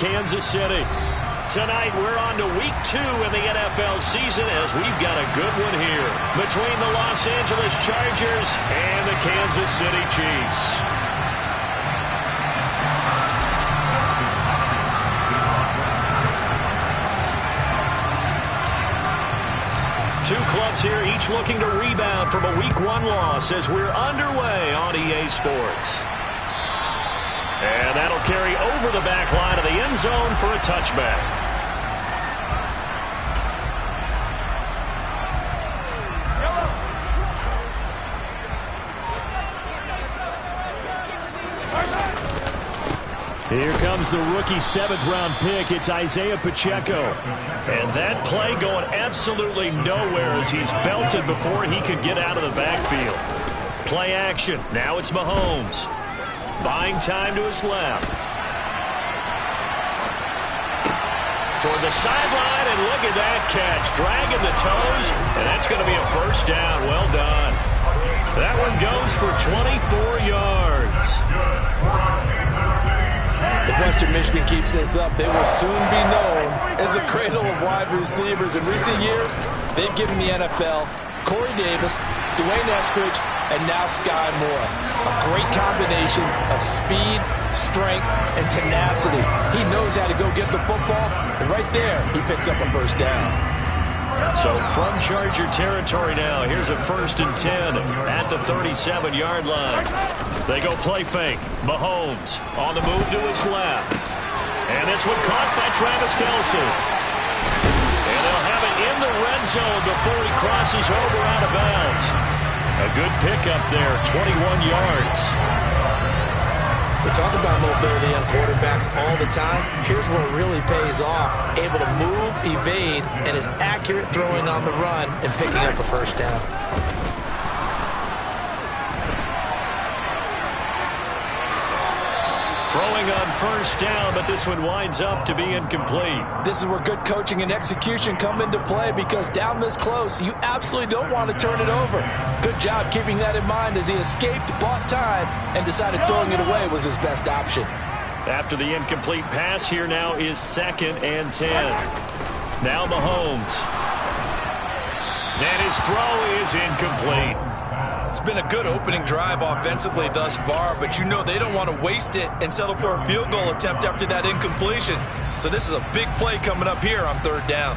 Kansas City. Tonight, we're on to week 2 in the NFL season as we've got a good one here between the Los Angeles Chargers and the Kansas City Chiefs. Two clubs here, each looking to rebound from a Week 1 loss as we're underway on EA Sports. And that'll carry over the back line of the end zone for a touchback. Here comes the rookie 7th-round pick. It's Isaiah Pacheco. And that play going absolutely nowhere as he's belted before he could get out of the backfield. Play action. Now it's Mahomes. Buying time to his left. Toward the sideline, and look at that catch. Dragging the toes, and that's going to be a first down. Well done. That one goes for 24 yards. If Western Michigan keeps this up, they will soon be known as a cradle of wide receivers. In recent years, they've given the NFL Corey Davis, Dwayne Eskridge, and now Sky Moore. A great combination of speed, strength, and tenacity. He knows how to go get the football, and right there, he picks up a first down. So from Charger territory now, here's a 1st and 10 at the 37-yard line. They go play fake. Mahomes on the move to his left. And this one caught by Travis Kelce. And they'll have it in the red zone before he crosses over out of bounds. A good pickup there, 21 yards. We talk about mobility on quarterbacks all the time. Here's where it really pays off. Able to move, evade, and is accurate throwing on the run and picking up a first down. Throwing on first down, but this one winds up to be incomplete. This is where good coaching and execution come into play because down this close, you absolutely don't want to turn it over. Good job keeping that in mind as he escaped, bought time, and decided throwing it away was his best option. After the incomplete pass, here now is 2nd and 10. Now Mahomes. And his throw is incomplete. It's been a good opening drive offensively thus far, but you know they don't want to waste it and settle for a field goal attempt after that incompletion. So this is a big play coming up here on 3rd down.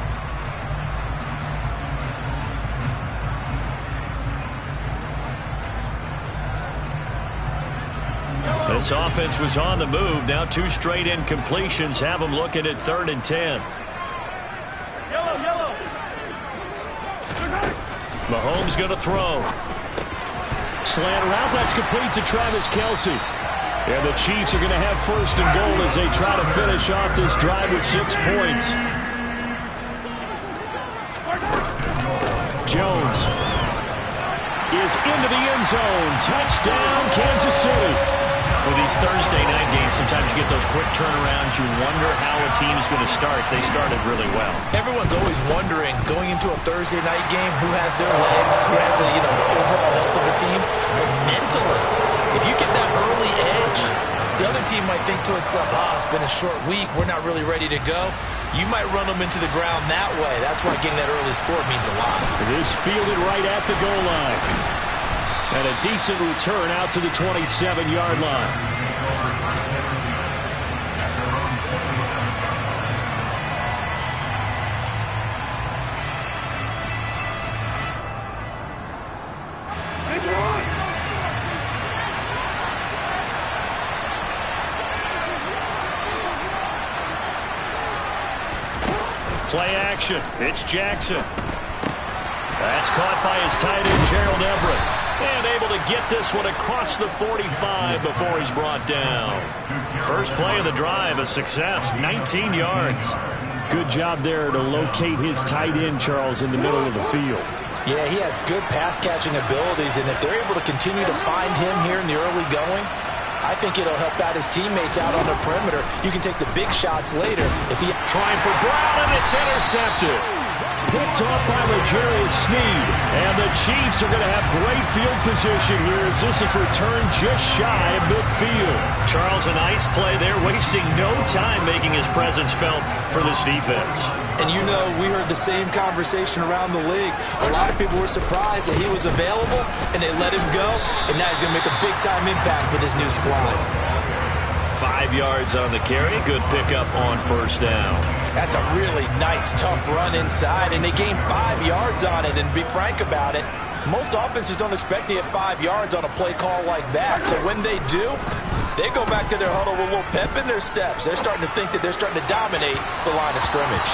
This offense was on the move. Now 2 straight incompletions have them looking at 3rd and 10. Mahomes going to throw. Slant route, that's complete to Travis Kelce. And the Chiefs are going to have 1st and goal as they try to finish off this drive with 6 points. Jones is into the end zone. Touchdown, Kansas City. With these Thursday night games, sometimes you get those quick turnarounds. You wonder how a team is going to start. They started really well. Everyone's always wondering, going into a Thursday night game, who has their legs, who has the overall health of a team. But mentally, if you get that early edge, the other team might think to itself, it's been a short week, we're not really ready to go. You might run them into the ground that way. That's why getting that early score means a lot. It is fielded right at the goal line. And a decent return out to the 27-yard line. Play action. It's Jackson. That's caught by his tight end, Gerald Everett. And able to get this one across the 45 before he's brought down. First play of the drive, a success, 19 yards. Good job there to locate his tight end, Charles, in the middle of the field. Yeah, he has good pass-catching abilities, and if they're able to continue to find him here in the early going, I think it'll help out his teammates out on the perimeter. You can take the big shots later. If he trying for Brown, and it's intercepted. picked off by L'Jarius Sneed. And the Chiefs are going to have great field position here as this is returned just shy of midfield. Charles, a nice play there, wasting no time making his presence felt for this defense. And you know, we heard the same conversation around the league. A lot of people were surprised that he was available, and they let him go, and now he's going to make a big-time impact with his new squad. 5 yards on the carry. Good pickup on first down. That's a really nice, tough run inside, and they gained 5 yards on it. And to be frank about it, most offenses don't expect to get 5 yards on a play call like that. So when they do, they go back to their huddle with a little pep in their steps. They're starting to think that they're starting to dominate the line of scrimmage.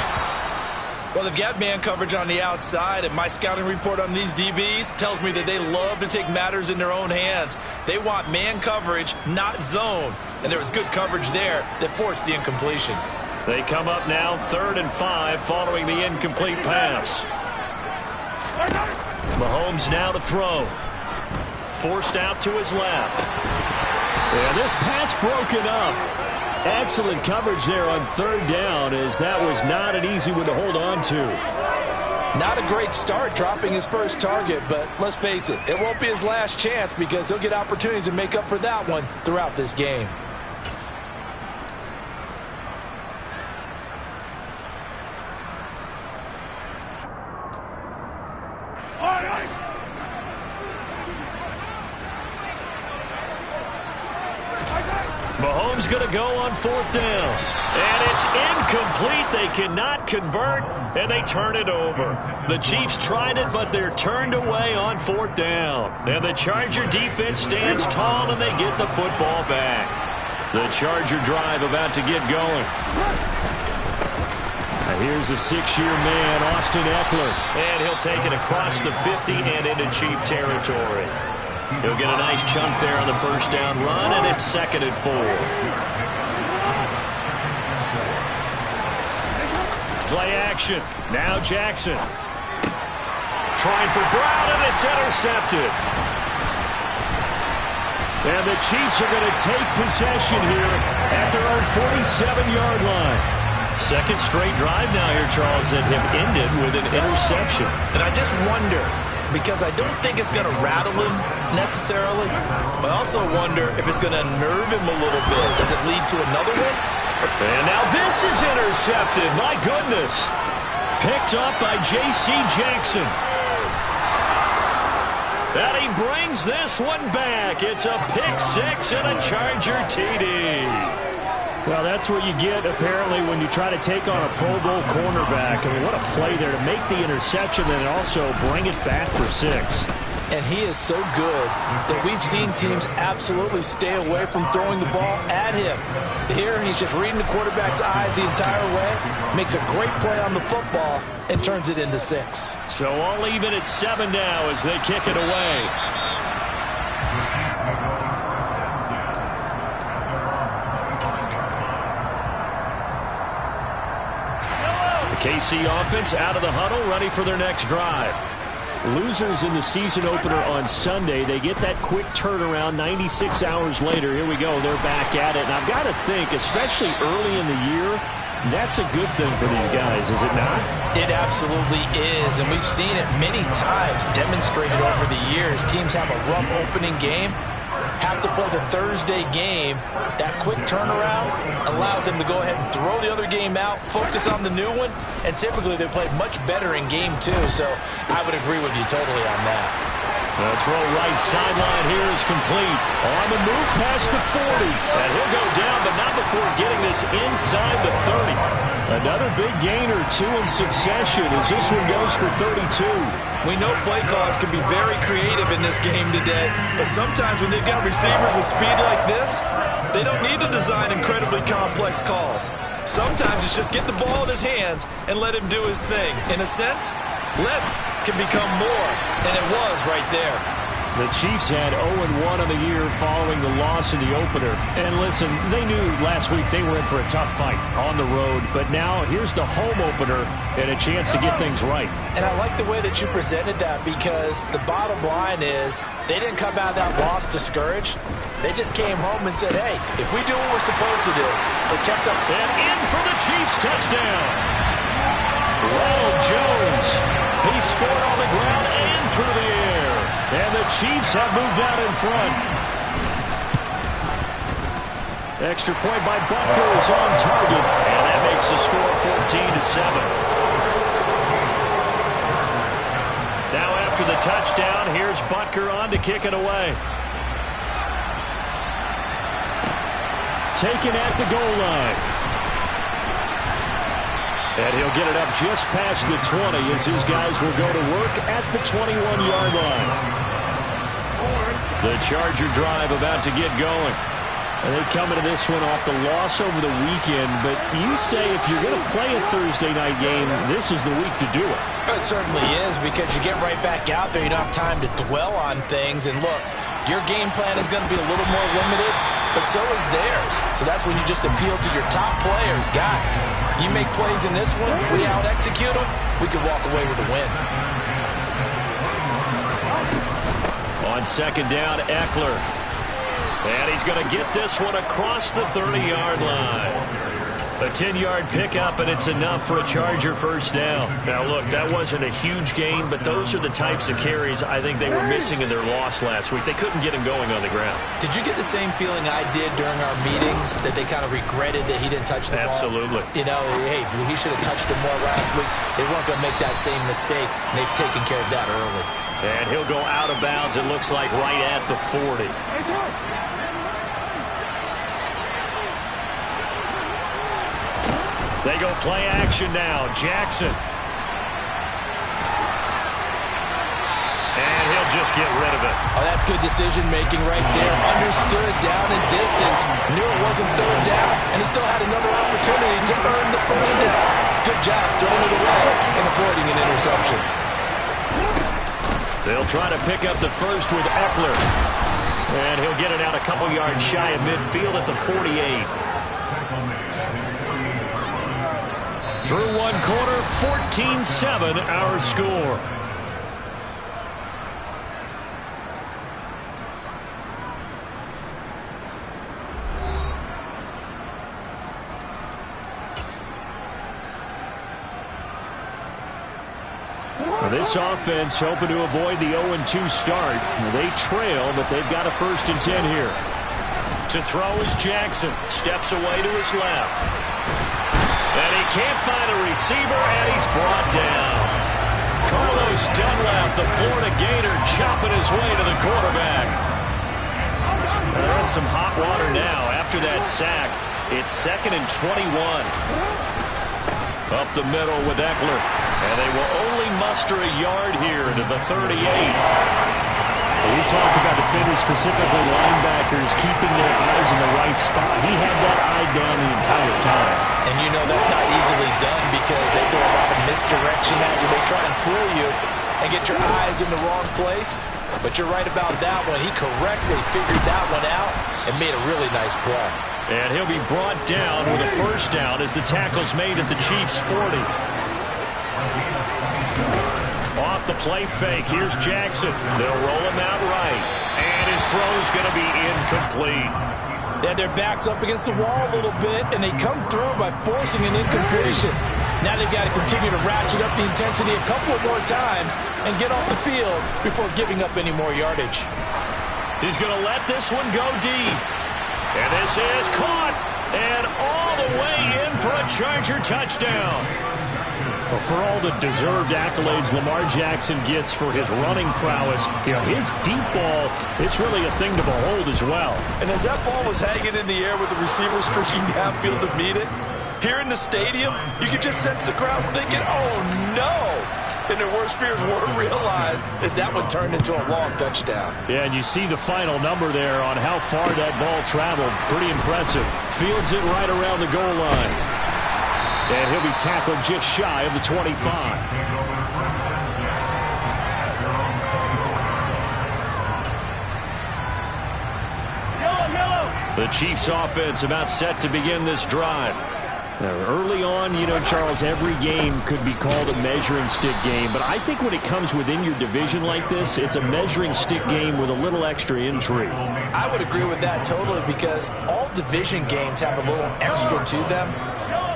Well, they've got man coverage on the outside, and my scouting report on these DBs tells me that they love to take matters in their own hands. They want man coverage, not zone. And there was good coverage there that forced the incompletion. They come up now 3rd and 5 following the incomplete pass. Mahomes now to throw. Forced out to his left. And this pass broken up. Excellent coverage there on 3rd down, as that was not an easy one to hold on to. Not a great start dropping his first target, but let's face it, it won't be his last chance because he'll get opportunities to make up for that one throughout this game. Mahomes going to go on 4th down. And it's incomplete. They cannot convert, and they turn it over. The Chiefs tried it, but they're turned away on 4th down. And the Charger defense stands tall, and they get the football back. The Charger drive about to get going. Here's a 6-year man, Austin Eckler. And he'll take it across the 50 and into Chief territory. He'll get a nice chunk there on the first down run, and it's 2nd and 4. Play action. Now Jackson. Trying for Brown, and it's intercepted. And the Chiefs are going to take possession here at their own 47-yard line. Second straight drive now here, Charles, that have ended with an interception. And I just wonder, because I don't think it's going to rattle him necessarily, but I also wonder if it's going to unnerve him a little bit. Does it lead to another one? And now this is intercepted. My goodness. Picked up by J.C. Jackson. And he brings this one back. It's a pick 6 and a Charger TD. Well, that's what you get, apparently, when you try to take on a Pro Bowl cornerback. I mean, what a play there to make the interception and also bring it back for 6. And he is so good that we've seen teams absolutely stay away from throwing the ball at him. Here, he's just reading the quarterback's eyes the entire way, makes a great play on the football, and turns it into 6. So all even at 7 now as they kick it away. KC offense out of the huddle, ready for their next drive. Losers in the season opener on Sunday. They get that quick turnaround 96 hours later. Here we go. They're back at it. And I've got to think, especially early in the year, that's a good thing for these guys, is it not? It absolutely is. And we've seen it many times demonstrated over the years. Teams have a rough opening game, have to play the Thursday game. That quick turnaround allows them to go ahead and throw the other game out, focus on the new one, and typically they play much better in game 2. So I would agree with you totally on that. The throw right sideline here is complete. On the move past the 40. And he'll go down, but not before getting this inside the 30. Another big gain or 2 in succession as this one goes for 32. We know play callers can be very creative in this game today, but sometimes when they've got receivers with speed like this, they don't need to design incredibly complex calls. Sometimes it's just get the ball in his hands and let him do his thing. In a sense, less can become more, and it was right there. The Chiefs had 0-1 on the year following the loss in the opener. And listen, they knew last week they were in for a tough fight on the road. But now here's the home opener and a chance to get things right. And I like the way that you presented that, because the bottom line is they didn't come out of that loss discouraged. They just came home and said, hey, if we do what we're supposed to do, protect them. And in for the Chiefs touchdown. Ronald Jones Chiefs have moved out in front. Extra point by Butker is on target, and that makes the score 14-7. Now after the touchdown, here's Butker on to kick it away. Taken at the goal line. And he'll get it up just past the 20 as his guys will go to work at the 21-yard line. The Charger drive about to get going. And they come into this one off the loss over the weekend, but you say if you're going to play a Thursday night game, this is the week to do it. It certainly is, because you get right back out there. You don't have time to dwell on things. And look, your game plan is going to be a little more limited, but so is theirs. So that's when you just appeal to your top players. Guys, you make plays in this one, we out-execute them, we could walk away with a win. On second down, Eckler. And he's going to get this one across the 30-yard line. A 10-yard pickup, and it's enough for a Charger first down. Now, look, that wasn't a huge gain, but those are the types of carries I think they were missing in their loss last week. They couldn't get him going on the ground. Did you get the same feeling I did during our meetings, that they kind of regretted that he didn't touch the ball? Absolutely. You know, hey, he should have touched it more last week. They weren't going to make that same mistake, and they've taken care of that early. And he'll go out of bounds, it looks like, right at the 40. They go play action now. Jackson. And he'll just get rid of it. Oh, that's good decision-making right there. Understood down and distance. Knew it wasn't third down, and he still had another opportunity to earn the first down. Good job throwing it away and avoiding an interception. They'll try to pick up the first with Eckler. And he'll get it out a couple yards shy of midfield at the 48. Through one quarter, 14-7 our score. This offense hoping to avoid the 0-2 start. They trail, but they've got a 1st and 10 here. To throw is Jackson. Steps away to his left. And he can't find a receiver, and he's brought down. Carlos Dunlap, the Florida Gator, chopping his way to the quarterback. They're in some hot water now after that sack. It's 2nd and 21. Up the middle with Eckler. And they will only muster a yard here to the 38. We talk about defenders, specifically linebackers, keeping their eyes in the right spot. He had that eye down the entire time. And you know that's not easily done because they throw a lot of misdirection at you. They try and fool you and get your eyes in the wrong place. But you're right about that one. He correctly figured that one out and made a really nice play. And he'll be brought down with a first down as the tackle's made at the Chiefs' 40. Off the play fake, here's Jackson. They'll roll him out right. And his throw's going to be incomplete. They had their backs up against the wall a little bit, and they come through by forcing an incompletion. Now they've got to continue to ratchet up the intensity a couple of more times and get off the field before giving up any more yardage. He's going to let this one go deep. And this is caught. And all the way in for a Charger touchdown. Well, for all the deserved accolades Lamar Jackson gets for his running prowess, you know, his deep ball, it's really a thing to behold as well. And as that ball was hanging in the air with the receiver streaking downfield to meet it, here in the stadium, you could just sense the crowd thinking, oh, no. And their worst fears were realized as that one turned into a long touchdown. Yeah, and you see the final number there on how far that ball traveled. Pretty impressive. Fields it right around the goal line. And he'll be tackled just shy of the 25. The Chiefs offense about set to begin this drive. Now, early on, you know, Charles, every game could be called a measuring stick game. But I think when it comes within your division like this, it's a measuring stick game with a little extra intrigue. I would agree with that totally because all division games have a little extra to them.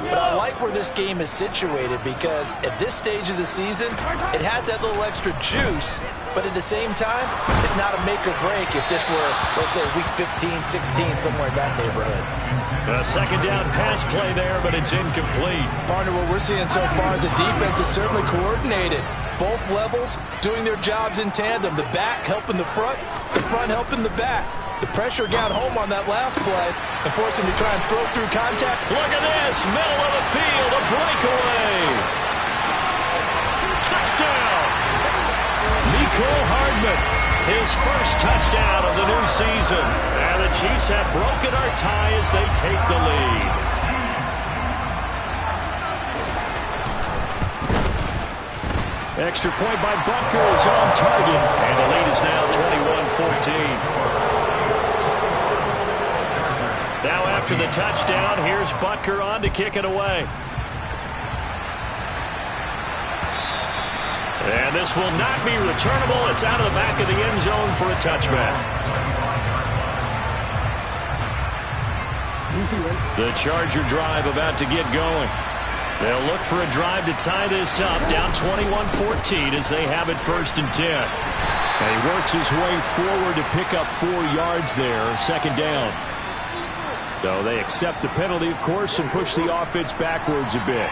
But I like where this game is situated because at this stage of the season, it has that little extra juice, but at the same time, it's not a make or break if this were, let's say, week 15, 16, somewhere in that neighborhood. A second down pass play there, but it's incomplete. Partner, what we're seeing so far is the defense is certainly coordinated. Both levels doing their jobs in tandem. The back helping the front helping the back. The pressure got home on that last play and forced him to try and throw through contact. Look at this, middle of the field, a breakaway. Touchdown. Mecole Hardman, his first touchdown of the new season. And the Chiefs have broken our tie as they take the lead. Extra point by Butker is on target, and the lead is now 21-14. Now after the touchdown, here's Butker on to kick it away. And this will not be returnable. It's out of the back of the end zone for a touchback. The Charger drive about to get going. They'll look for a drive to tie this up, down 21-14 as they have it 1st and 10. And he works his way forward to pick up 4 yards there, second down. So they accept the penalty, of course, and push the offense backwards a bit.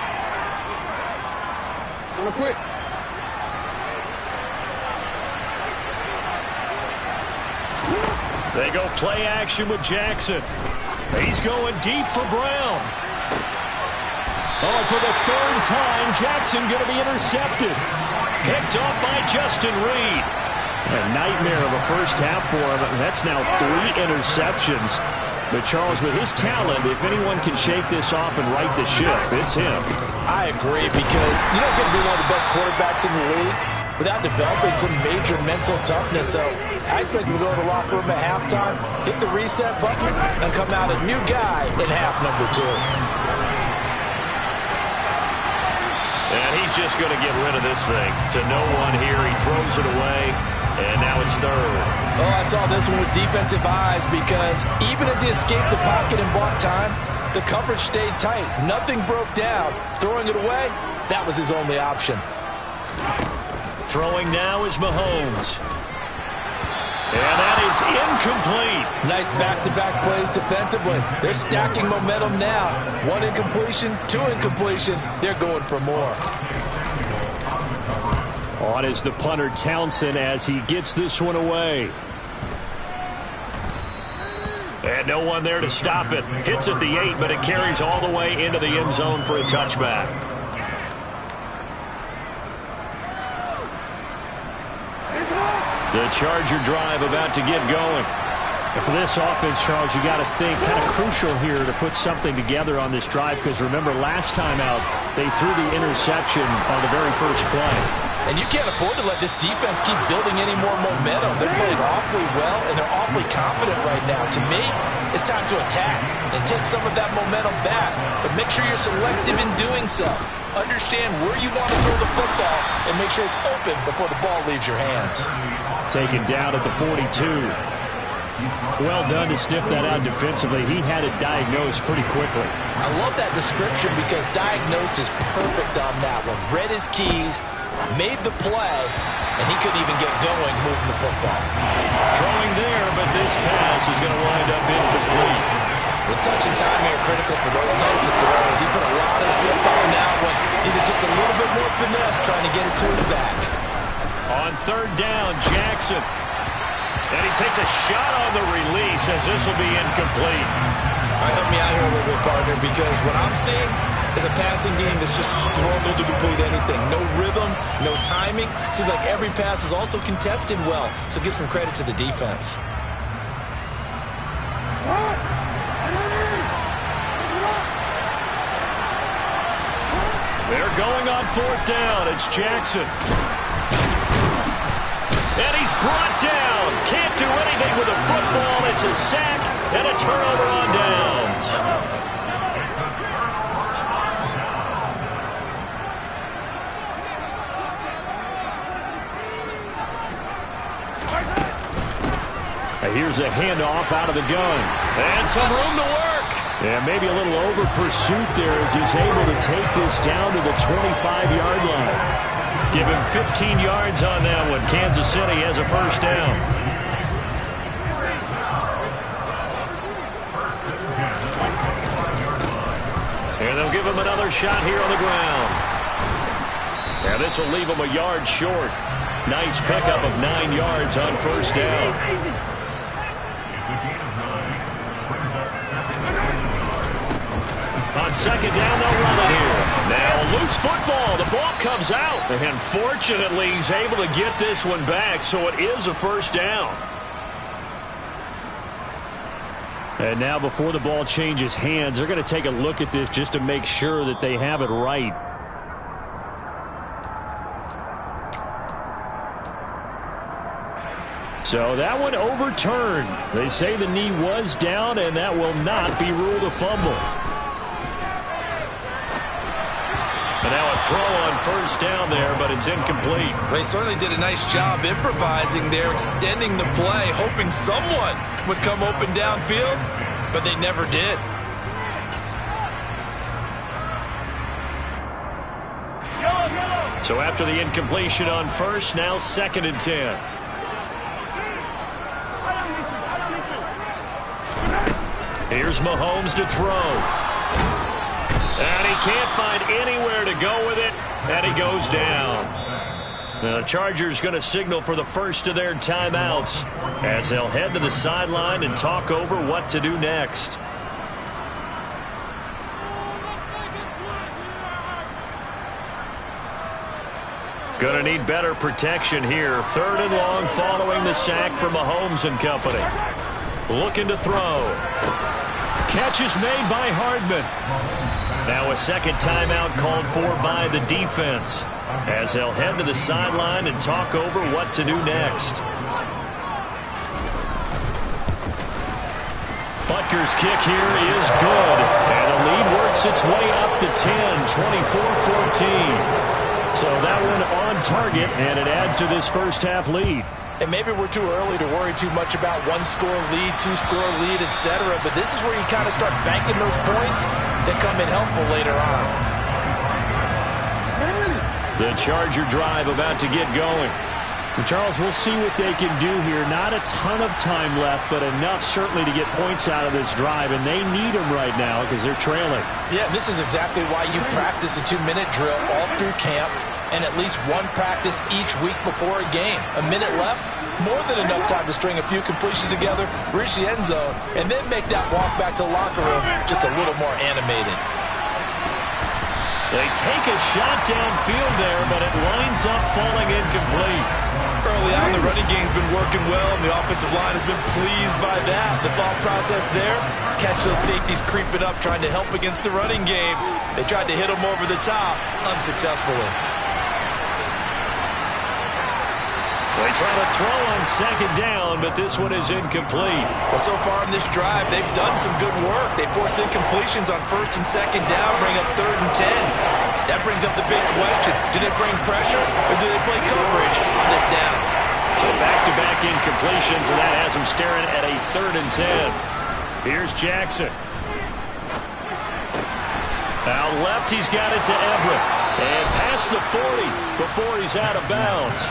Quick. They go play action with Jackson. He's going deep for Brown. Oh, for the 3rd time, Jackson going to be intercepted. Picked off by Justin Reed. A nightmare of a first half for him. That's now 3 interceptions. But, Charles, with his talent, if anyone can shake this off and right the ship, it's him. I agree, because you don't get to be one of the best quarterbacks in the league without developing some major mental toughness. So I expect him to go to the locker room at halftime, hit the reset button, and come out a new guy in half number 2. And he's just going to get rid of this thing. To no one here, he throws it away, and now it's 3rd. Oh, I saw this one with defensive eyes because even as he escaped the pocket and bought time, the coverage stayed tight. Nothing broke down. Throwing it away, that was his only option. Throwing now is Mahomes. And that is incomplete. Nice back-to-back plays defensively. They're stacking momentum now. 1 incompletion, 2 incompletion. They're going for more. On is the punter Townsend as he gets this one away. And no one there to stop it. Hits at the 8, but it carries all the way into the end zone for a touchback. The Charger drive about to get going. And for this offense, Charles, you got to think kind of crucial here to put something together on this drive, because remember last time out they threw the interception on the very first play. And you can't afford to let this defense keep building any more momentum. They're playing awfully well, and they're awfully confident right now. To me, it's time to attack and take some of that momentum back. But make sure you're selective in doing so. Understand where you want to throw the football and make sure it's open before the ball leaves your hands. Taken down at the 42. Well done to sniff that out defensively. He had it diagnosed pretty quickly. I love that description because diagnosed is perfect on that one. Read his keys, made the play, and he couldn't even get going moving the football. Throwing there, but this pass is going to wind up incomplete. The touch and time here critical for those types of throws. He put a lot of zip on that one. Either just a little bit more finesse trying to get it to his back. On 3rd down, Jackson. And he takes a shot on the release as this will be incomplete. All right, help me out here a little bit, partner, because what I'm seeing is a passing game that's just struggled to complete anything. No rhythm, no timing. Seems like every pass is also contested well, so give some credit to the defense. They're going on 4th down. It's Jackson. And he's brought down. Can't do anything with the football. It's a sack and a turnover on downs. Here's a handoff out of the gun. And some room to work. And maybe a little over pursuit there as he's able to take this down to the 25-yard line. Give him 15 yards on that one. Kansas City has a first down. And they'll give him another shot here on the ground. And this will leave him a yard short. Nice pickup of 9 yards on first down. On second down, they'll run it here. Now, loose football. The ball comes out. And fortunately, he's able to get this one back, so it is a first down. And now before the ball changes hands, they're going to take a look at this just to make sure that they have it right. So that one overturned. They say the knee was down, and that will not be ruled a fumble. And now a throw on first down there, but it's incomplete. They certainly did a nice job improvising there, extending the play, hoping someone would come open downfield, but they never did. So after the incompletion on first, now 2nd and 10. Here's Mahomes to throw. And he can't find anywhere to go with it, and he goes down. The Chargers going to signal for the first of their timeouts as they'll head to the sideline and talk over what to do next. Going to need better protection here. 3rd and long following the sack from Mahomes and company. Looking to throw. Catch is made by Hardman. Now a second timeout called for by the defense as they'll head to the sideline and talk over what to do next. Butker's kick here is good. And the lead works its way up to 10, 24-14. So that one on target, and it adds to this first half lead. And maybe we're too early to worry too much about 1-score lead, 2-score lead, etc. But this is where you kind of start banking those points that come in helpful later on. The Charger drive about to get going. And Charles, we'll see what they can do here. Not a ton of time left, but enough certainly to get points out of this drive. And they need them right now because they're trailing. Yeah, this is exactly why you practice a 2-minute drill all through camp and at least one practice each week before a game. A minute left, more than enough time to string a few completions together, reach the end zone, and then make that walk back to the locker room just a little more animated. They take a shot downfield there, but it winds up falling incomplete. Early on, the running game's been working well, and the offensive line has been pleased by that. The thought process there, catch those safeties creeping up, trying to help against the running game. They tried to hit them over the top, unsuccessfully. They try to throw on second down, but this one is incomplete. Well, so far in this drive, they've done some good work. They forced incompletions on 1st and 2nd down, bring up 3rd and 10. That brings up the big question. Do they bring pressure, or do they play coverage on this down? So back-to-back incompletions, and that has them staring at a 3rd and 10. Here's Jackson. Out left, he's got it to Everett. And past the 40 before he's out of bounds.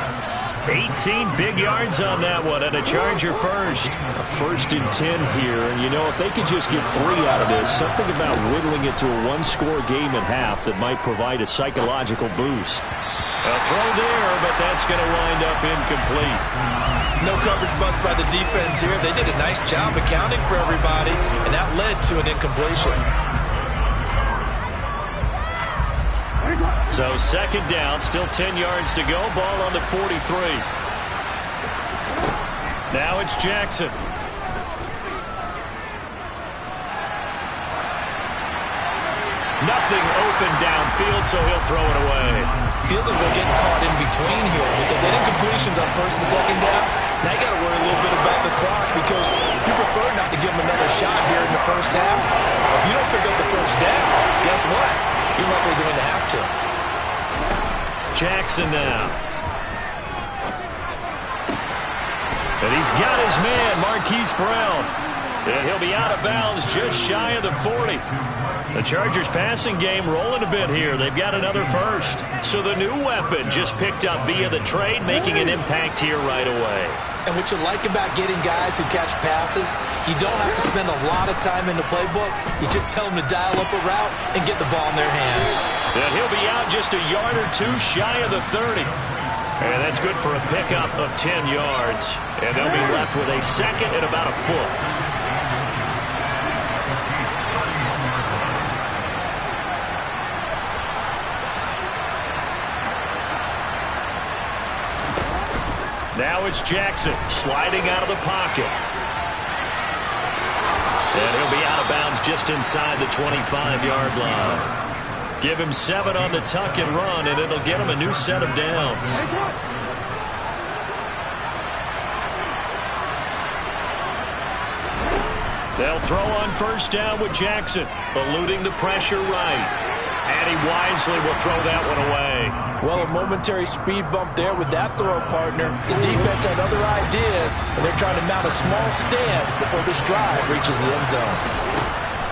18 big yards on that one, and a Charger first. A 1st and 10 here, and you know, if they could just get 3 out of this, something about whittling it to a 1-score game at half that might provide a psychological boost. A throw there, but that's going to wind up incomplete. No coverage bust by the defense here. They did a nice job accounting for everybody, and that led to an incompletion. So 2nd down, still 10 yards to go. Ball on the 43. Now it's Jackson. Nothing open downfield, so he'll throw it away. Feels like they're getting caught in between here because they had incompletions on 1st and 2nd down. Now you got to worry a little bit about the clock because you prefer not to give them another shot here in the first half. If you don't pick up the first down, guess what? You're likely going to have to. Jackson now. And he's got his man, Marquise Brown. And he'll be out of bounds just shy of the 40. The Chargers passing game rolling a bit here. They've got another first. So the new weapon just picked up via the trade, making an impact here right away. And what you like about getting guys who catch passes, you don't have to spend a lot of time in the playbook. You just tell them to dial up a route and get the ball in their hands. And he'll be out just a yard or two shy of the 30. And that's good for a pickup of 10 yards. And they'll be left with a second and about a foot. Now it's Jackson sliding out of the pocket. And he'll be out of bounds just inside the 25-yard line. Give him 7 on the tuck and run, and it'll get him a new set of downs. They'll throw on first down with Jackson, eluding the pressure right. And he wisely will throw that one away. Well, a momentary speed bump there with that throw partner. The defense had other ideas, and they're trying to mount a small stand before this drive reaches the end zone.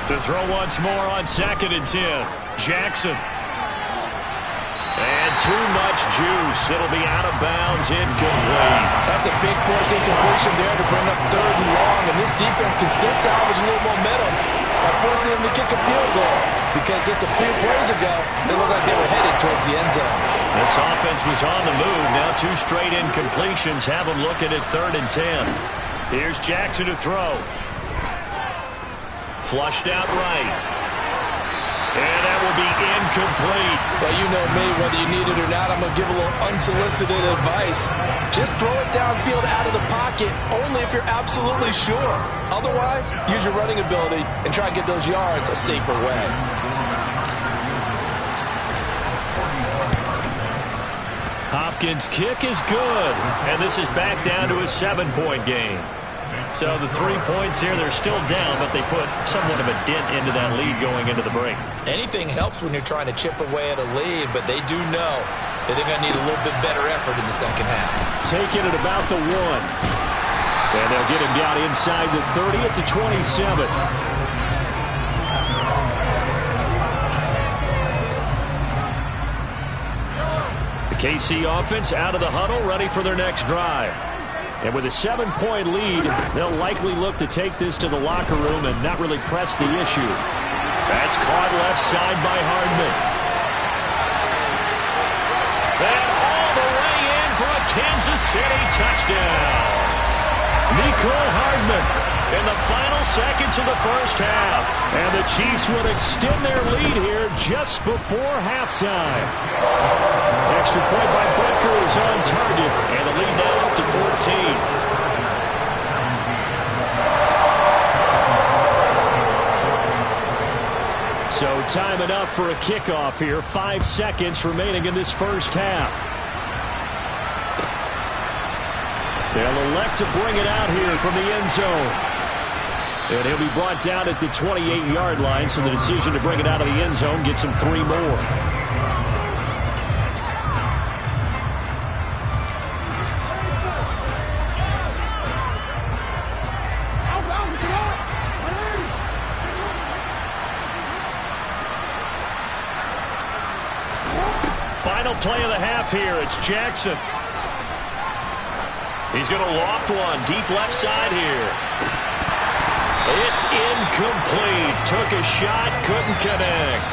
To throw once more on 2nd and 10. Jackson. And too much juice. It'll be out of bounds, incomplete. That's a big force incompletion there to bring up 3rd and long, and this defense can still salvage a little momentum by forcing them to kick a field goal, because just a few plays ago, they looked like they were headed towards the end zone. This offense was on the move. Now 2 straight incompletions have them looking at 3rd and 10. Here's Jackson to throw. Flushed out right. And that will be incomplete. Well, you know me, whether you need it or not, I'm going to give a little unsolicited advice. Just throw it downfield out of the pocket, only if you're absolutely sure. Otherwise, use your running ability and try and get those yards a safer way. Hopkins' kick is good. And this is back down to a 7-point game. So the 3 points here, they're still down, but they put somewhat of a dent into that lead going into the break. Anything helps when you're trying to chip away at a lead, but they do know that they're going to need a little bit better effort in the second half. Taking it about the 1. And they'll get him down inside the 30 at the 27. The KC offense out of the huddle, ready for their next drive. And with a 7-point lead, they'll likely look to take this to the locker room and not really press the issue. That's caught left side by Hardman. And all the way in for a Kansas City touchdown. Mecole Hardman in the final seconds of the first half. And the Chiefs would extend their lead here just before halftime. Extra point by Butker is on target, and the lead now up to 14. So time enough for a kickoff here. 5 seconds remaining in this first half. They'll elect to bring it out here from the end zone. And he'll be brought down at the 28-yard line, so the decision to bring it out of the end zone gets him 3 more. Final play of the half here. It's Jackson. He's going to loft one deep left side here. It's incomplete. Took a shot, couldn't connect.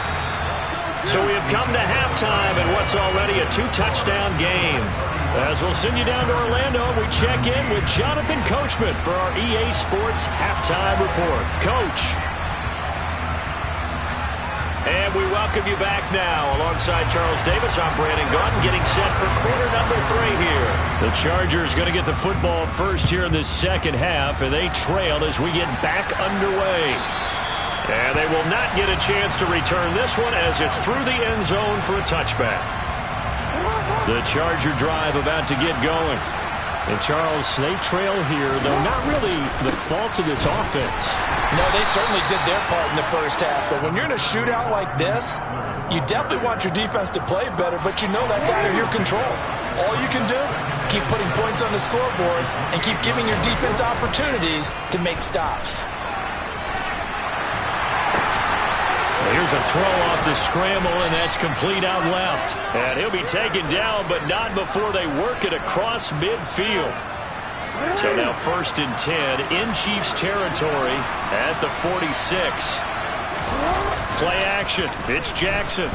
So we have come to halftime in what's already a 2-touchdown game. As we'll send you down to Orlando, we check in with Jonathan Coachman for our EA Sports Halftime Report. Coach. And we welcome you back now. Alongside Charles Davis, I'm Brandon Gaudin, getting set for quarter number 3 here. The Chargers going to get the football first here in this second half, and they trail as we get back underway. And they will not get a chance to return this one as it's through the end zone for a touchback. The Charger drive about to get going. And Charles, they trail here, though not really the fault of this offense. No, they certainly did their part in the first half. But when you're in a shootout like this, you definitely want your defense to play better, but you know that's out of your control. All you can do, keep putting points on the scoreboard and keep giving your defense opportunities to make stops. Here's a throw off the scramble, and that's complete out left. And he'll be taken down, but not before they work it across midfield. So now 1st and 10 in Chiefs territory at the 46. Play action. It's Jackson.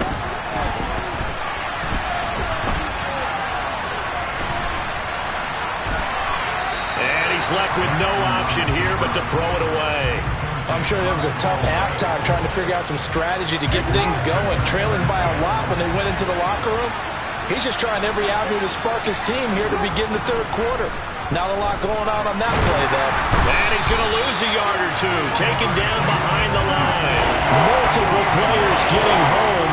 And he's left with no option here but to throw it away. I'm sure there was a tough halftime trying to figure out some strategy to get things going. Trailing by a lot when they went into the locker room. He's just trying every avenue to spark his team here to begin the 3rd quarter. Not a lot going on that play, though. And he's going to lose a yard or two. Taken down behind the line. Multiple players getting home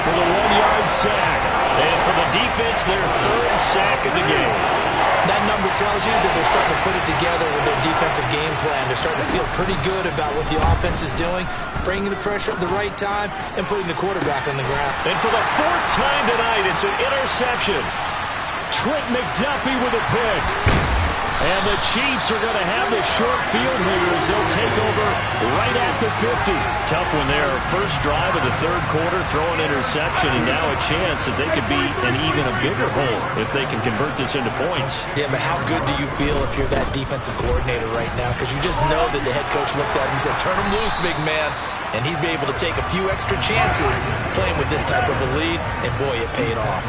for the 1-yard sack. And for the defense, their 3rd sack of the game. That number tells you that they're starting to put it together with their defensive game plan. They're starting to feel pretty good about what the offense is doing, bringing the pressure at the right time, and putting the quarterback on the ground. And for the 4th time tonight, it's an interception. Trent McDuffie with a pick. And the Chiefs are going to have the short field here as they'll take over right at the 50. Tough one there. First drive of the 3rd quarter, throw an interception, and now a chance that they could be in even a bigger hole if they can convert this into points. Yeah, but how good do you feel if you're that defensive coordinator right now? Because you just know that the head coach looked at him and said, turn him loose, big man. And he'd be able to take a few extra chances playing with this type of a lead, and boy, it paid off.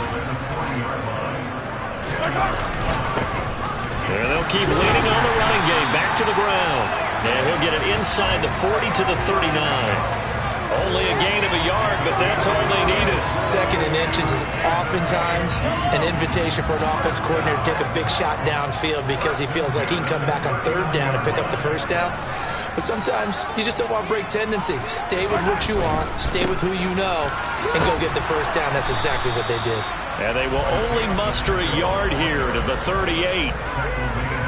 And they'll keep leaning on the running game. Back to the ground. And he'll get it inside the 40 to the 39. Only a gain of a yard, but that's all they needed. 2nd and inches is oftentimes an invitation for an offense coordinator to take a big shot downfield because he feels like he can come back on 3rd down and pick up the 1st down. But sometimes you just don't want to break tendency. Stay with what you want, stay with who you know, and go get the 1st down. That's exactly what they did. And they will only muster a yard here to the 38.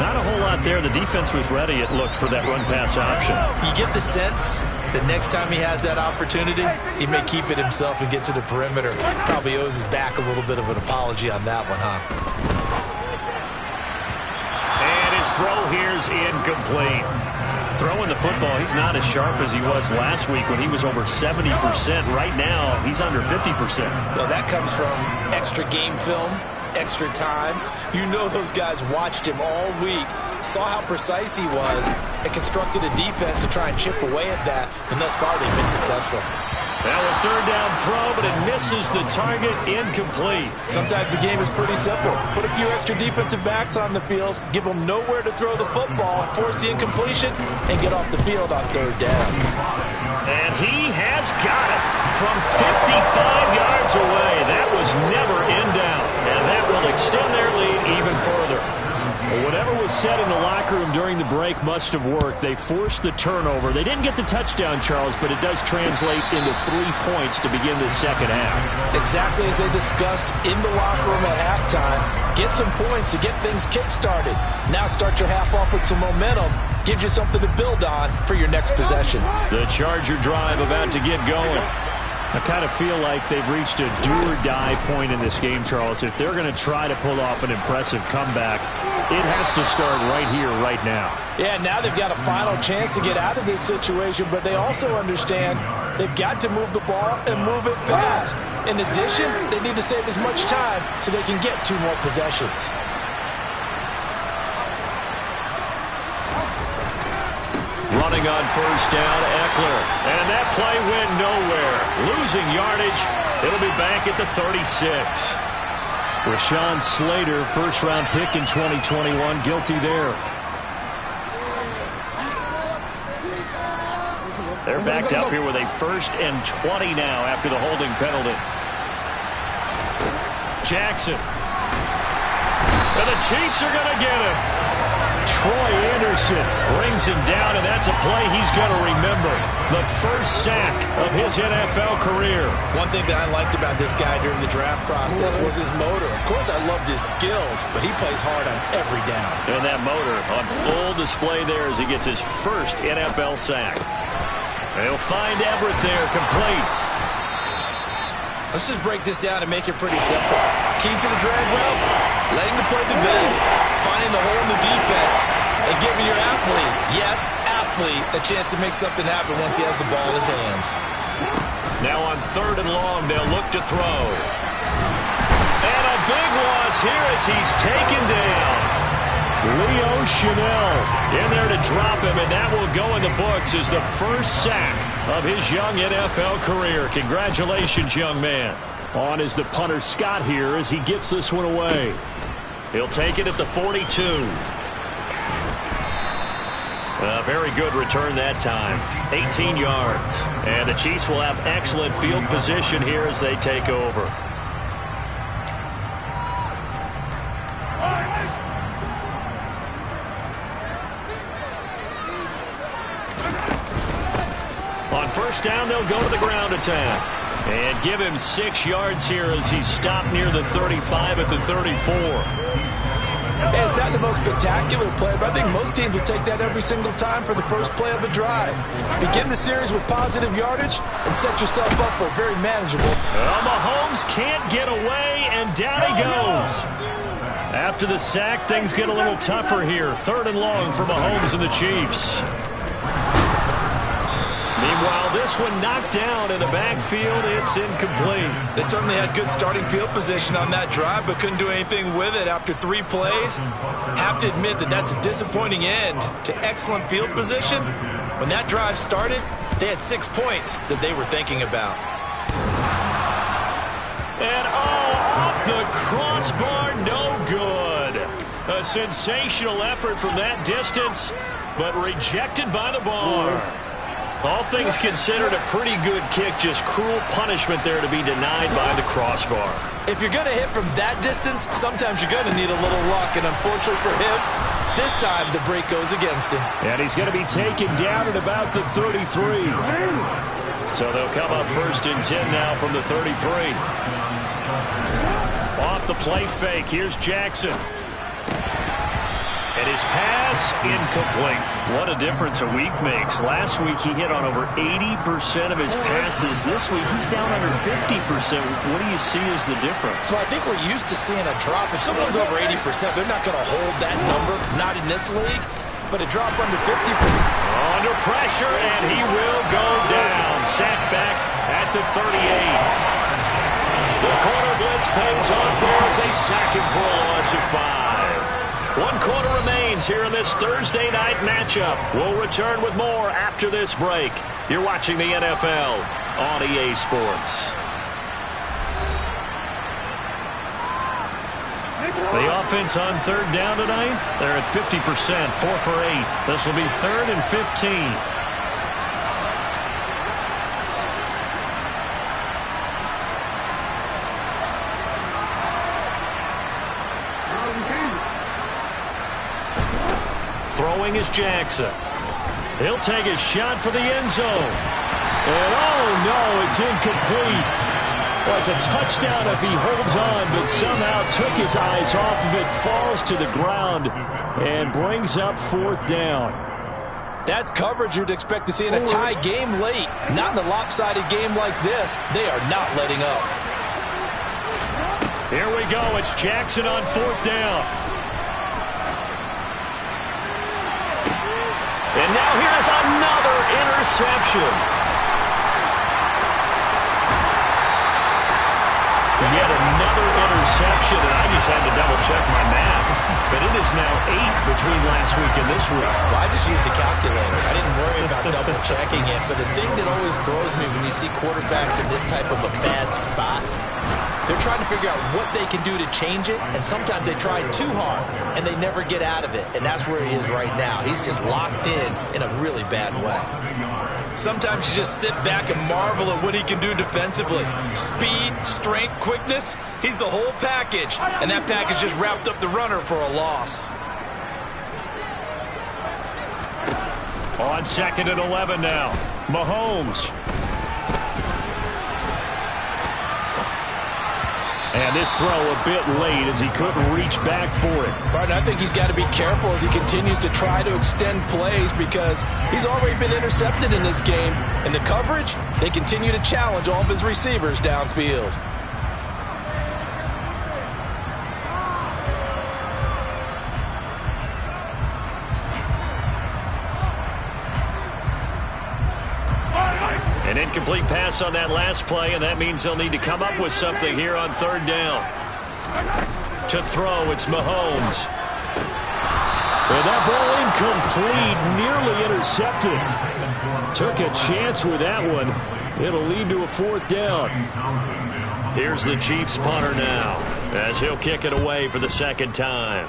Not a whole lot there. The defense was ready, it looked, for that run-pass option. You get the sense that next time he has that opportunity, he may keep it himself and get to the perimeter. Probably owes his back a little bit of an apology on that one, huh? And his throw here's incomplete. Throwing the football, he's not as sharp as he was last week when he was over 70%. Right now, he's under 50%. Well, that comes from extra game film, extra time. You know those guys watched him all week, saw how precise he was, and constructed a defense to try and chip away at that, and thus far they've been successful. Now a 3rd down throw, but it misses the target, incomplete. Sometimes the game is pretty simple. Put a few extra defensive backs on the field, give them nowhere to throw the football, force the incompletion, and get off the field on 3rd down. And he has got it from 55 yards away. That was never in doubt, and that will extend their lead even further. Well, whatever was said in the locker room during the break must have worked. They forced the turnover. They didn't get the touchdown, Charles, but it does translate into 3 points to begin the 2nd half. Exactly as they discussed in the locker room at halftime. Get some points to get things kick-started. Now start your half off with some momentum. Gives you something to build on for your next possession. The Charger drive about to get going. I kind of feel like they've reached a do-or-die point in this game, Charles. If they're going to try to pull off an impressive comeback, it has to start right here, right now. Yeah, now they've got a final chance to get out of this situation, but they also understand they've got to move the ball and move it fast. In addition, they need to save as much time so they can get 2 more possessions. Running on 1st down, Eckler. And that play went nowhere. Losing yardage. It'll be back at the 36. Rashawn Slater, 1st-round pick in 2021, guilty there. They're backed up here with a 1st and 20 now after the holding penalty. Jackson. And the Chiefs are going to get him. Troy Anderson brings him down, and that's a play he's going to remember. The 1st sack of his NFL career. One thing that I liked about this guy during the draft process was his motor. Of course, I loved his skills, but he plays hard on every down. And that motor on full display there as he gets his 1st NFL sack. They'll find Everett there, complete. Let's just break this down and make it pretty simple. Key to the drag route, letting the play develop, finding the hole in the defense, and giving your athlete, yes, athlete, a chance to make something happen once he has the ball in his hands. Now on 3rd and long, they'll look to throw. And a big loss here as he's taken down. Leo Chenal in there to drop him, and that will go in the books as the first sack of his young NFL career. Congratulations, young man. On is the punter Scott here as he gets this one away. He'll take it at the 42. A very good return that time. 18 yards. And the Chiefs will have excellent field position here as they take over. On 1st down, they'll go to the ground attack. And give him 6 yards here as he's stopped near the 35 at the 34. Hey, it's not the most spectacular play, but I think most teams will take that every single time for the first play of a drive. Begin the series with positive yardage and set yourself up for a very manageable. Mahomes can't get away, and down he goes. After the sack, things get a little tougher here. 3rd and long for Mahomes and the Chiefs. Meanwhile, this one knocked down in the backfield. It's incomplete. They certainly had good starting field position on that drive, but couldn't do anything with it after 3 plays. Have to admit that that's a disappointing end to excellent field position. When that drive started, they had 6 points that they were thinking about. And off the crossbar, no good. A sensational effort from that distance, but rejected by the bar. All things considered, a pretty good kick. Just cruel punishment there to be denied by the crossbar. If you're going to hit from that distance, sometimes you're going to need a little luck. And unfortunately for him, this time the break goes against him. And he's going to be taken down at about the 33. So they'll come up 1st and 10 now from the 33. Off the play fake. Here's Jackson. And his pass, incomplete. What a difference a week makes. Last week, he hit on over 80% of his passes. This week, he's down under 50%. What do you see as the difference? Well, I think we're used to seeing a drop. If someone's over 80%, they're not going to hold that number, not in this league. But a drop under 50%. Under pressure, and he will go down. Sacked back at the 38. The corner blitz pays off there as they sack him for a loss of 5. 1 quarter remains here in this Thursday night matchup. We'll return with more after this break. You're watching the NFL on EA Sports. The offense on 3rd down tonight, they're at 50%, 4 for 8. This will be 3rd and 15. Throwing is Jackson. He'll take a shot for the end zone. And oh no, it's incomplete. Well, it's a touchdown if he holds on, but somehow took his eyes off of it, falls to the ground, and brings up 4th down. That's coverage you'd expect to see in a tie game late. Not in a lopsided game like this. They are not letting up. Here we go. It's Jackson on 4th down. And now here's another interception. Yet another interception, and I just had to double-check my math. But it is now 8 between last week and this week. Well, I just used a calculator. I didn't worry about double-checking it. But the thing that always throws me when you see quarterbacks in this type of a bad spot, they're trying to figure out what they can do to change it, and sometimes they try too hard, and they never get out of it. And that's where he is right now. He's just locked in a really bad way. Sometimes you just sit back and marvel at what he can do defensively. Speed, strength, quickness, he's the whole package. And that package just wrapped up the runner for a loss. On 2nd and 11 now, Mahomes. And this throw a bit late as he couldn't reach back for it. But I think he's got to be careful as he continues to try to extend plays because he's already been intercepted in this game. And the coverage, they continue to challenge all of his receivers downfield. And Incomplete pass on that last play, and that means they'll need to come up with something here on third down. To throw, it's Mahomes. And that ball incomplete, nearly intercepted. Took a chance with that one. It'll lead to a fourth down. Here's the Chiefs punter now, as he'll kick it away for the second time.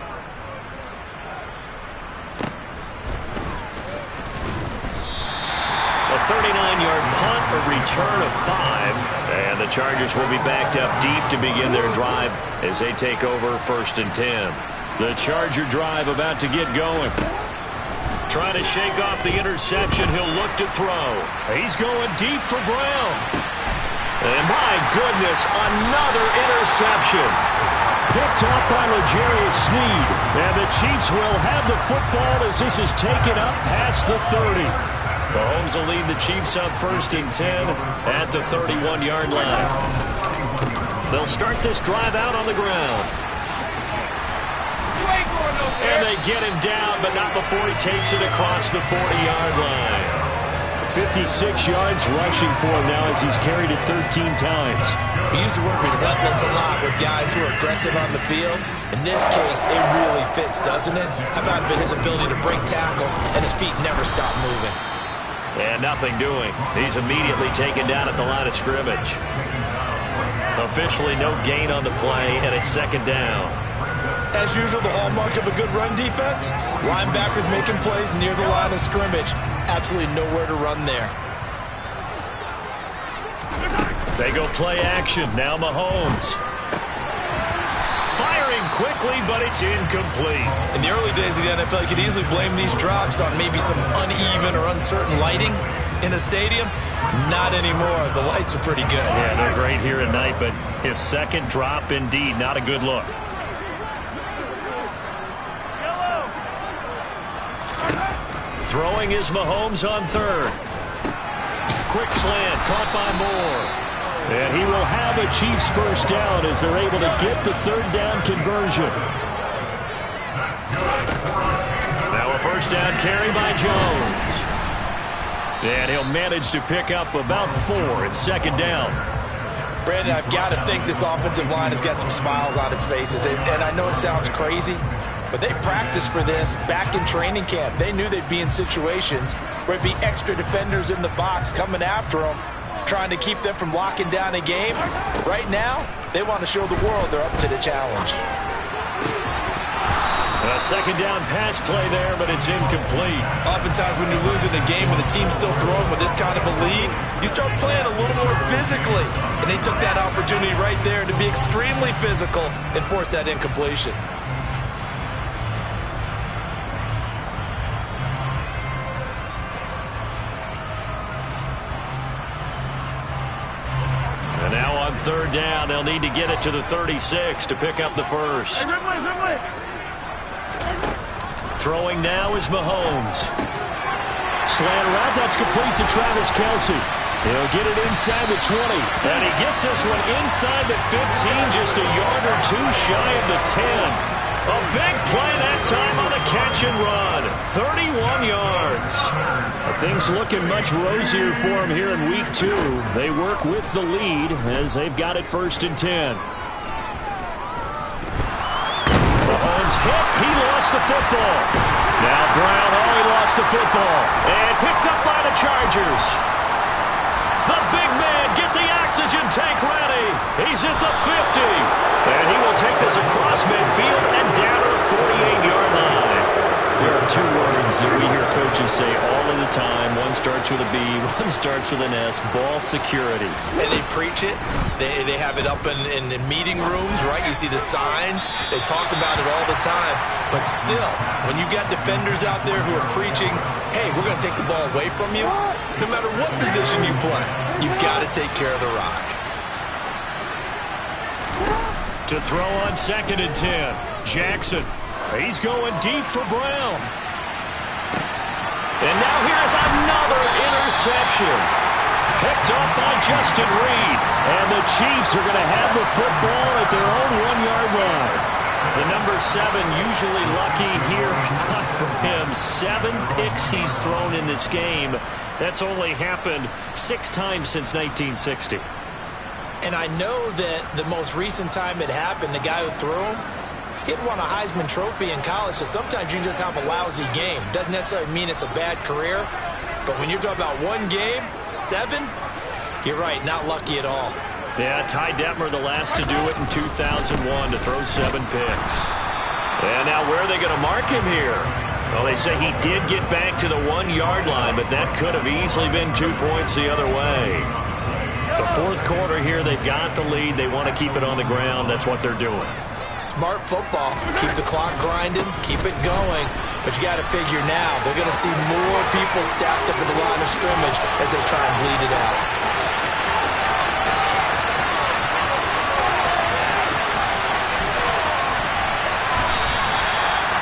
A 39-yard punt, a return of 5. And the Chargers will be backed up deep to begin their drive as they take over 1st and 10. The Charger drive about to get going. Trying to shake off the interception. He'll look to throw. He's going deep for Brown. And my goodness, another interception. Picked up by L'Jarius Sneed. And the Chiefs will have the football as this is taken up past the 30. Mahomes will lead the Chiefs up 1st and 10 at the 31-yard line. They'll start this drive out on the ground. And they get him down, but not before he takes it across the 40-yard line. 56 yards rushing for him now as he's carried it 13 times. We use the word relentless a lot with guys who are aggressive on the field. In this case, it really fits, doesn't it? How about his ability to break tackles and his feet never stop moving? And nothing doing. He's immediately taken down at the line of scrimmage. Officially no gain on the play, and it's 2nd down. As usual, the hallmark of a good run defense, linebackers making plays near the line of scrimmage. Absolutely nowhere to run there. They go play action. Now Mahomes. Firing quickly, but it's incomplete. In the early days of the NFL, you could easily blame these drops on maybe some uneven or uncertain lighting in a stadium. Not anymore. The lights are pretty good. Yeah, they're great here at night, but his second drop, indeed, not a good look. Throwing is Mahomes on 3rd. Quick slant, caught by Moore. And he will have a Chiefs first down as they're able to get the 3rd down conversion. Now a first down carry by Jones. And he'll manage to pick up about 4. It's 2nd down. Brandon, I've got to think this offensive line has got some smiles on its faces. And I know it sounds crazy, but they practiced for this back in training camp. They knew they'd be in situations where it'd be extra defenders in the box coming after them, trying to keep them from locking down a game. Right now, they want to show the world they're up to the challenge. A 2nd down pass play there, but it's incomplete. Oftentimes when you're losing a game and the team's still throwing with this kind of a lead, you start playing a little more physically. And they took that opportunity right there to be extremely physical and force that incompletion. And now on 3rd down, they'll need to get it to the 36 to pick up the first. Throwing now is Mahomes. Slant route, that's complete to Travis Kelce. He'll get it inside the 20. And he gets this one inside the 15, just a yard or 2 shy of the 10. A big play that time on the catch and run. 31 yards. Things looking much rosier for him here in week 2. They work with the lead as they've got it 1st and 10. Mahomes hit. He lost the football. Now Brown, he lost the football. And picked up by the Chargers. The big man, get the oxygen tank ready. He's at the 50. And he will take this across midfield and down to the 48-yard line. There are 2 words that we hear coaches say all of the time. One starts with a B, one starts with an S, ball security. And they preach it. They have it up in meeting rooms, right? You see the signs. They talk about it all the time. But still, when you've got defenders out there who are preaching, hey, we're going to take the ball away from you, no matter what position you play, you've got to take care of the rock. To throw on 2nd and 10, Jackson. He's going deep for Brown. And now here's another interception. Picked up by Justin Reed. And the Chiefs are going to have the football at their own 1-yard line. The number 7 usually lucky here, not from him. 7 picks he's thrown in this game. That's only happened 6 times since 1960. And I know that the most recent time it happened, the guy who threw him, he had won a Heisman Trophy in college, so sometimes you just have a lousy game. Doesn't necessarily mean it's a bad career, but when you're talking about one game, 7, you're right, not lucky at all. Yeah, Ty Detmer the last to do it in 2001 to throw 7 picks. And now where are they going to mark him here? Well, they say he did get back to the 1-yard line, but that could have easily been 2 points the other way. The fourth quarter here, they've got the lead. They want to keep it on the ground. That's what they're doing. Smart football. Keep the clock grinding, keep it going. But you got to figure now, they're going to see more people stacked up at the line of scrimmage as they try and bleed it out.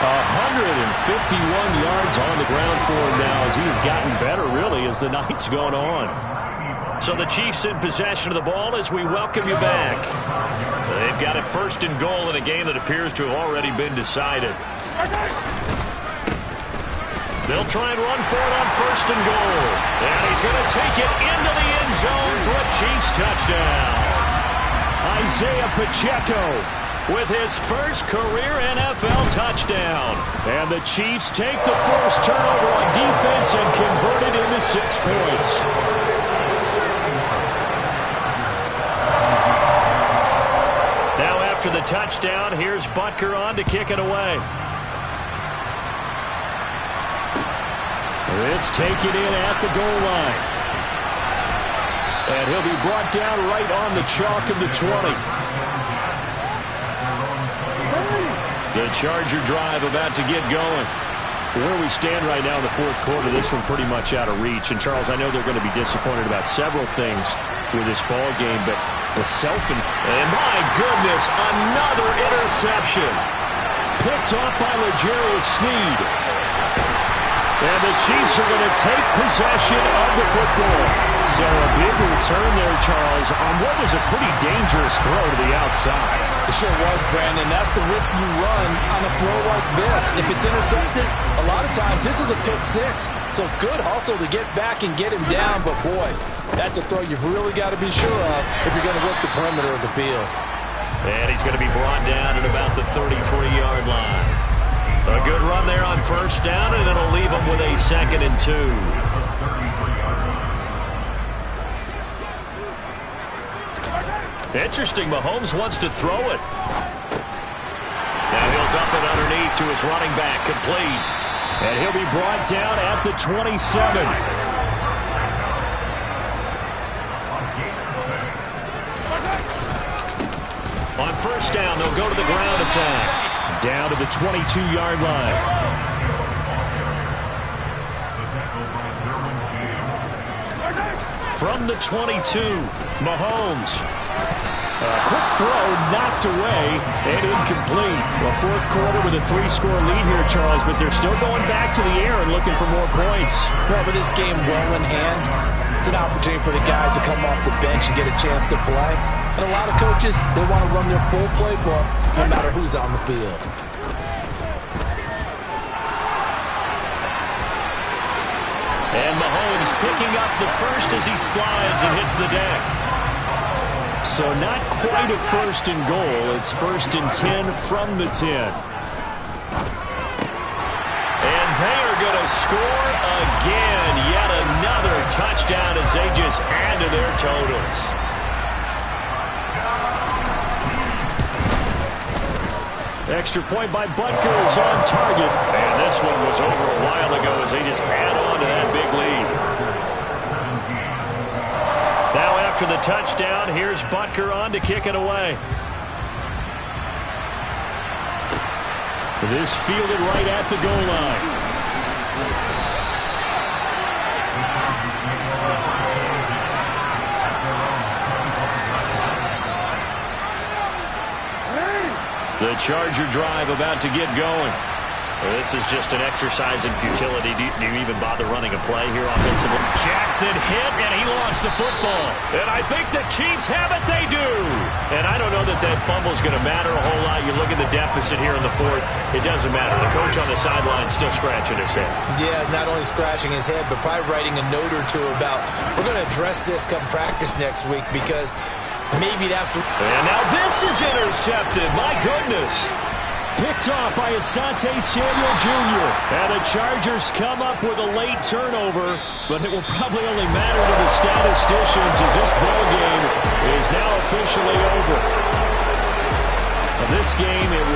151 yards on the ground for him now as he has gotten better, really, as the night's gone on. So the Chiefs in possession of the ball as we welcome you back. They've got it first and goal in a game that appears to have already been decided. They'll try and run for it on first and goal. And he's going to take it into the end zone for a Chiefs touchdown. Isaiah Pacheco with his first career NFL touchdown. And the Chiefs take the first turnover on defense and convert it into 6 points. Now after the touchdown, here's Butker on to kick it away. This taken in at the goal line. And he'll be brought down right on the chalk of the 20. The Charger drive about to get going. Where we stand right now in the fourth quarter, this one pretty much out of reach. And, Charles, I know they're going to be disappointed about several things with this ball game, but the And my goodness, another interception. Picked off by L'Jarius Sneed. And the Chiefs are going to take possession of the football. So a big return there, Charles, on what was a pretty dangerous throw to the outside. It sure was, Brandon. That's the risk you run on a throw like this. If it's intercepted, a lot of times this is a pick 6. So good hustle to get back and get him down. But, boy, that's a throw you've really got to be sure of if you're going to work the perimeter of the field. And he's going to be brought down at about the 33-yard line. A good run there on first down, and it'll leave him with a 2nd and 2. Interesting, Mahomes wants to throw it. Now he'll dump it underneath to his running back, complete. And he'll be brought down at the 27. On first down, they'll go to the ground attack. Down to the 22-yard line. From the 22, Mahomes. A quick throw knocked away and incomplete. Well, fourth quarter with a 3-score lead here, Charles, but they're still going back to the air and looking for more points. Well, but this game well in hand. It's an opportunity for the guys to come off the bench and get a chance to play. And a lot of coaches, they want to run their full playbook no matter who's on the field. And Mahomes picking up the first as he slides and hits the deck. So not quite a first and goal. It's 1st and 10 from the 10. And they are going to score again. Yet another touchdown as they just add to their totals. Extra point by Butker is on target. And this one was over a while ago as they just add on to that big lead. Now after the touchdown, here's Butker on to kick it away. This fielded right at the goal line. The Charger drive about to get going. This is just an exercise in futility. Do you even bother running a play here offensively? Jackson hit, and he lost the football. And I think the Chiefs have it. They do. And I don't know that that fumble is going to matter a whole lot. You look at the deficit here in the fourth. It doesn't matter. The coach on the sideline still scratching his head. Yeah, not only scratching his head, but probably writing a note or two about, we're going to address this come practice next week, because maybe that's... And now this is intercepted. My goodness. Picked off by Asante Samuel Jr. And the Chargers come up with a late turnover, but it will probably only matter to the statisticians as this ball game is now officially over. This game, it will